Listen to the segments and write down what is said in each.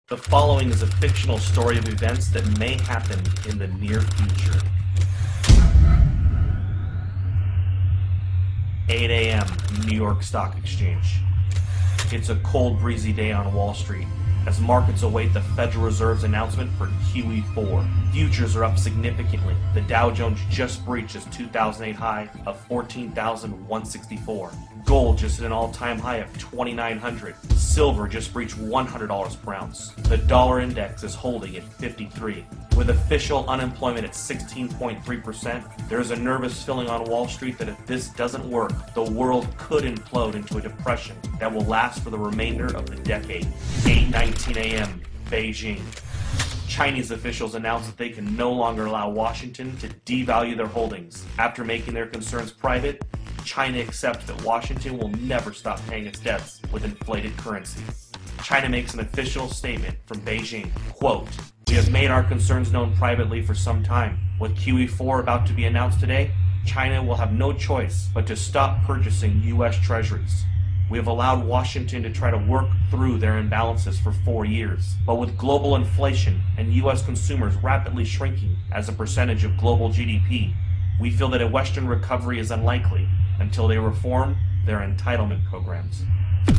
The following is a fictional story of events that may happen in the near future. 8 a.m. New York Stock Exchange. It's a cold, breezy day on Wall Street as markets await the Federal Reserve's announcement for QE4. Futures are up significantly. The Dow Jones just breached its 2008 high of 14,164. Gold just hit an all-time high of 2,900. Silver just breached $100 per ounce. The dollar index is holding at 53. With official unemployment at 16.3%, there is a nervous feeling on Wall Street that if this doesn't work, the world could implode into a depression that will last for the remainder of the decade. 8:19 a.m. Beijing. Chinese officials announced that they can no longer allow Washington to devalue their holdings. After making their concerns private, China accepts that Washington will never stop paying its debts with inflated currency. China makes an official statement from Beijing, quote, "We have made our concerns known privately for some time. With QE4 about to be announced today, China will have no choice but to stop purchasing U.S. treasuries. We have allowed Washington to try to work through their imbalances for 4 years. But with global inflation and U.S. consumers rapidly shrinking as a percentage of global GDP, we feel that a Western recovery is unlikely until they reform their entitlement programs."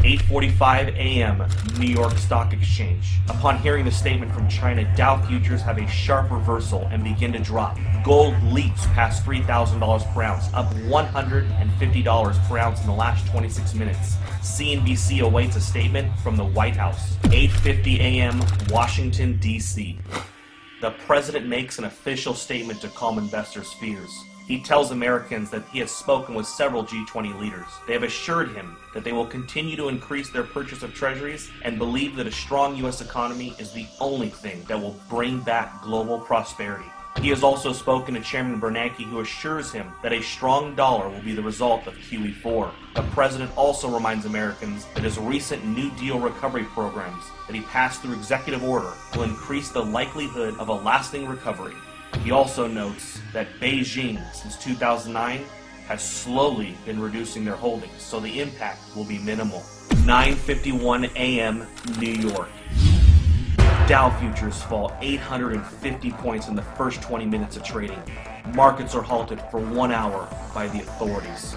8:45 a.m. New York Stock Exchange. Upon hearing the statement from China, Dow futures have a sharp reversal and begin to drop. Gold leaps past $3,000 per ounce, up $150 per ounce in the last 26 minutes. CNBC awaits a statement from the White House. 8:50 a.m. Washington, D.C. The president makes an official statement to calm investors' fears. He tells Americans that he has spoken with several G20 leaders. They have assured him that they will continue to increase their purchase of treasuries and believe that a strong U.S. economy is the only thing that will bring back global prosperity. He has also spoken to Chairman Bernanke, who assures him that a strong dollar will be the result of QE4. The president also reminds Americans that his recent New Deal recovery programs that he passed through executive order will increase the likelihood of a lasting recovery. He also notes that Beijing, since 2009, has slowly been reducing their holdings, so the impact will be minimal. 9:51 a.m. New York. Dow futures fall 850 points in the first 20 minutes of trading. Markets are halted for 1 hour by the authorities.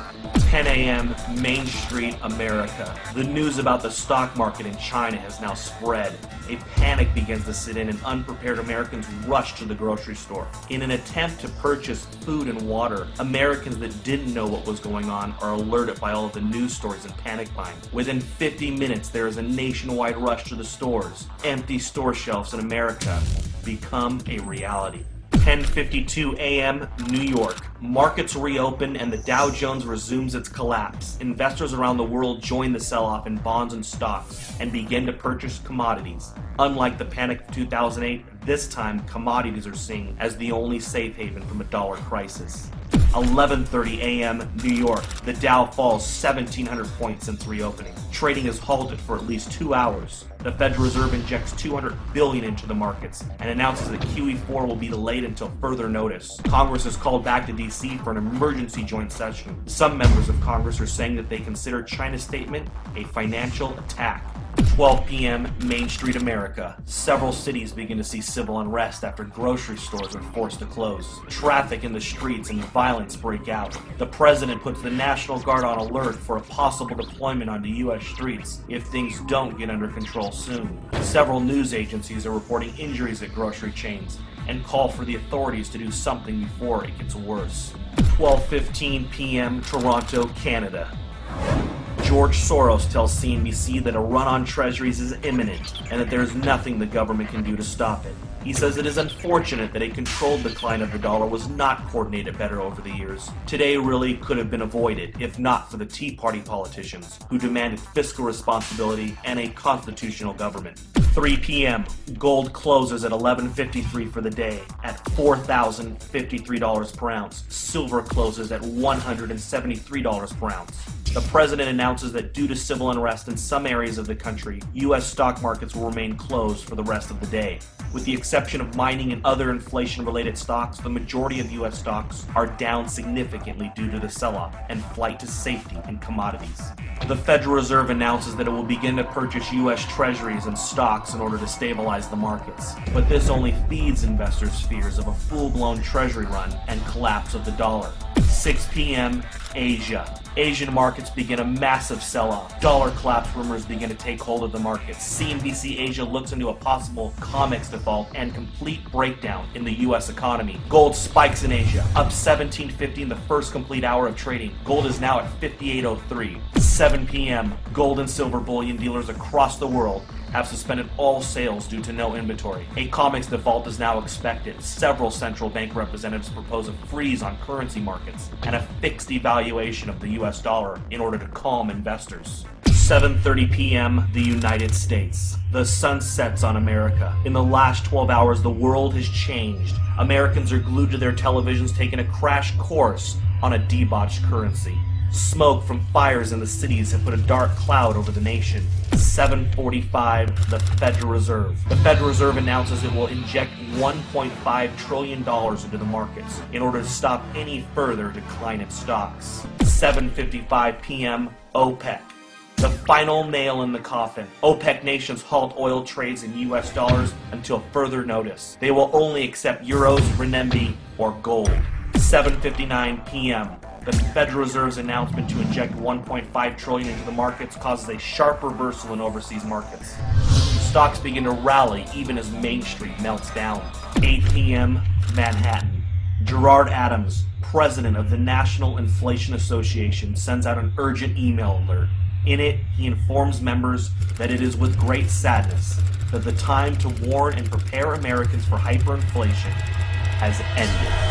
10 a.m. Main Street, America. The news about the stock market in China has now spread. A panic begins to sit in and unprepared Americans rush to the grocery store. In an attempt to purchase food and water, Americans that didn't know what was going on are alerted by all of the news stories and panic buying. Within 50 minutes, there is a nationwide rush to the stores. Empty store shelves in America become a reality. 10:52 a.m. New York. Markets reopen and the Dow Jones resumes its collapse. Investors around the world join the sell-off in bonds and stocks and begin to purchase commodities. Unlike the panic of 2008, this time commodities are seen as the only safe haven from a dollar crisis. 11:30 a.m. New York. The Dow falls 1,700 points since reopening. Trading is halted for at least 2 hours. The Federal Reserve injects $200 billion into the markets and announces that QE4 will be delayed until further notice. Congress is called back to D.C. for an emergency joint session. Some members of Congress are saying that they consider China's statement a financial attack. 12 p.m. Main Street, America. Several cities begin to see civil unrest after grocery stores are forced to close. Traffic in the streets and violence break out. The president puts the National Guard on alert for a possible deployment onto U.S. streets if things don't get under control soon. Several news agencies are reporting injuries at grocery chains and call for the authorities to do something before it gets worse. 12:15 p.m. Toronto, Canada. George Soros tells CNBC that a run on treasuries is imminent and that there is nothing the government can do to stop it. He says it is unfortunate that a controlled decline of the dollar was not coordinated better over the years. Today really could have been avoided if not for the Tea Party politicians who demanded fiscal responsibility and a constitutional government. 3 p.m. Gold closes at $11.53 for the day at $4,053 per ounce. Silver closes at $173 per ounce. The president announces that due to civil unrest in some areas of the country, U.S. stock markets will remain closed for the rest of the day. With the exception of mining and other inflation-related stocks, the majority of U.S. stocks are down significantly due to the sell-off and flight to safety in commodities. The Federal Reserve announces that it will begin to purchase U.S. treasuries and stocks in order to stabilize the markets. But this only feeds investors' fears of a full-blown treasury run and collapse of the dollar. 6 p.m. Asia. Asian markets begin a massive sell-off. Dollar collapse rumors begin to take hold of the markets. CNBC Asia looks into a possible COMEX default and complete breakdown in the U.S. economy. Gold spikes in Asia, up 1750 in the first complete hour of trading. Gold is now at 58.03. 7 p.m. Gold and silver bullion dealers across the world have suspended all sales due to no inventory. A COMEX default is now expected. Several central bank representatives propose a freeze on currency markets and a fixed devaluation of the U.S. dollar in order to calm investors. 7:30 p.m. the United States. The sun sets on America. In the last 12 hours, the world has changed. Americans are glued to their televisions, taking a crash course on a debauched currency. Smoke from fires in the cities have put a dark cloud over the nation. 7:45, the Federal Reserve. The Federal Reserve announces it will inject $1.5 trillion into the markets in order to stop any further decline in stocks. 7:55 p.m., OPEC. The final nail in the coffin. OPEC nations halt oil trades in U.S. dollars until further notice. They will only accept euros, renminbi, or gold. 7:59 p.m. The Federal Reserve's announcement to inject $1.5 trillion into the markets causes a sharp reversal in overseas markets. Stocks begin to rally even as Main Street melts down. 8 p.m., Manhattan. Gerard Adams, president of the National Inflation Association, sends out an urgent email alert. In it, he informs members that it is with great sadness that the time to warn and prepare Americans for hyperinflation has ended.